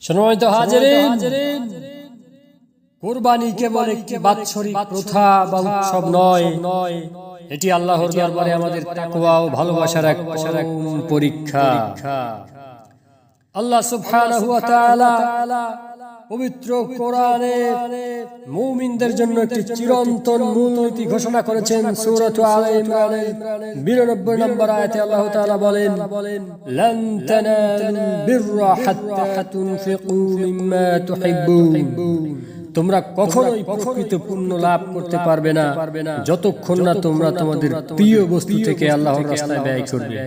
সম্মানিত হাজিরিন, কুরবানি কেবল একটি বাৎসরিক প্রথা বা উৎসব নয়, এটি আল্লাহর দরবারে আমাদের তাকওয়া ও ভালোবাসার এক পরীক্ষা। আল্লাহ সুবহানাহু ওয়া তাআলা পবিত্র কোরআনে মুমিনদের জন্য একটি চিরন্তন মূলনীতি ঘোষণা করেছেন। সূরা আলে ইমরানের 92 নম্বর আয়াতে আল্লাহ তাআলা বলেন, লান তানালুল বিররা হাত্তা তুনফিকু মিম্মা তুহিব্বুন। তোমরা কখনোই প্রকৃত পুণ্য লাভ করতে পারবে না যতক্ষণ না তোমরা তোমাদের প্রিয় বস্তু থেকে আল্লাহর রাস্তায় ব্যয় করবে।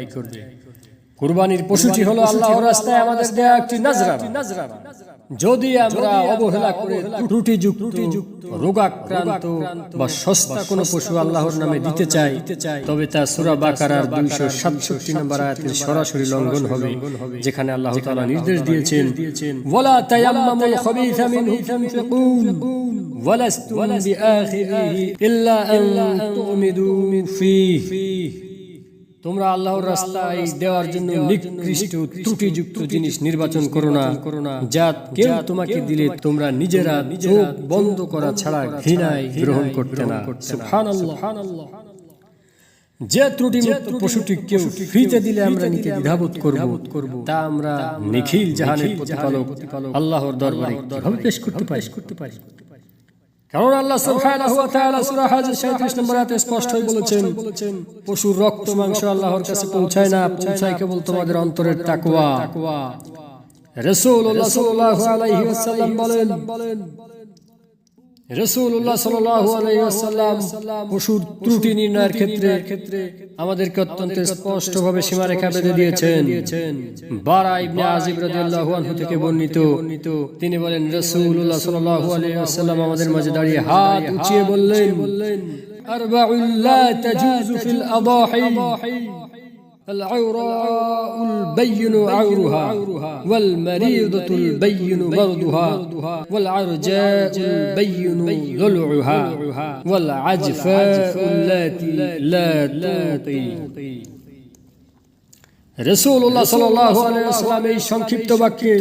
কুরবানির পশুটি হলো আল্লাহর রাস্তায় আমাদের দেয়া একটি নজরানা। যদি আমরা অবহেলা করে ত্রুটিযুক্ত, রোগাক্রান্ত বা সস্তা কোনো পশু আল্লাহর নামে দিতে চাই, তবে তা সূরা বাকারার 267 নম্বর আয়াতের সরাসরি লঙ্ঘন হবে, যেখানে আল্লাহ তাআলা নির্দেশ দিয়েছেন, ওয়ালা তায়াম্মামুল খাবিসা মিনহু তুনফিকুন ওয়ালাস্তুম বিআখিরিহি ইল্লা আন তুমিদু ফীহি। তোমরা আল্লাহর রাস্তায় দেওয়ার জন্য নিকৃষ্ট ত্রুটিযুক্ত জিনিস নির্বাচন করো না, যা কেউ তোমাকে দিলে তোমরা নিজেরা চোখ বন্ধ করা ছাড়া ঘৃণায় গ্রহণ করতে না। সুবহানাল্লাহ। যে ত্রুটিমুক্ত পশুটি কেউ ফ্রিতে দিলে আমরা নিতে দ্বিধাবোধ করব, তা আমরা নিখিল জাহানের প্রতিপালক আল্লাহর দরবারে কিভাবে পেশ করতে পারি? কারণ আল্লাহ সুবহানাহু ওয়া তাআলা সূরা হজ 37 নম্বর আয়াতে স্পষ্টই বলেছেন, পশুর রক্ত মাংস আল্লাহর কাছে পৌঁছায় না, পৌঁছায় কেবল তোমাদের অন্তরের তাকওয়া। রাসূলুল্লাহ সাল্লাল্লাহু আলাইহি ওয়াসাল্লাম বলেন, রাসূলুল্লাহ সাল্লাল্লাহু আলাইহি ওয়াসাল্লাম পশুর ত্রুটি নির্ণয়ের ক্ষেত্রে আমাদেরকে অত্যন্ত স্পষ্টভাবে সীমারেখা বেঁধে দিয়েছেন। বারা ইবনে আজিব রাদিয়াল্লাহু আনহু থেকে বর্ণিত, তিনি বলেন, রাসূলুল্লাহ সাল্লাল্লাহু আলাইহি ওয়াসাল্লাম আমাদের মাঝে দাঁড়িয়ে হাত উঁচিয়ে বললেন, আরবাউল লা তাজুজু ফিল আদাহি العوراء البين عورها والمريضة البين مرضها والعرجاء البين ضلعها والعجفاء التي لا تطي। রাসূলুল্লাহ সাল্লাল্লাহু আলাইহি ওয়াসাল্লাম এই সংক্ষিপ্ত বাক্যে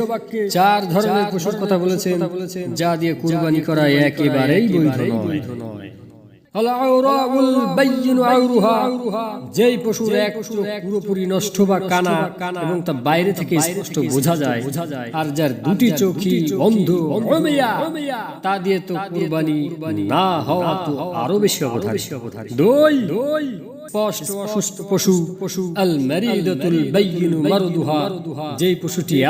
চার ধরনের পশুর কথা বলেছেন, যা দিয়ে কুরবানি করা একেবারেই বৈধ নয়। আল-আওরাউল বাইয়িনু আওরুহা, যেই পশুর এক চোখ পুরোপুরি নষ্ট বা কানা এবং তা বাইরে থেকে স্পষ্ট বোঝা যায়, আর যার দুটি চোখই অন্ধ, তা দিয়ে তো কুরবানি না হওয়া তো আরো বেশি অবধারিত। দুই, স্পষ্ট অসুস্থ পশু, আল মারিদাতুল বাইয়িনু মারদুহা, যেই পশুটি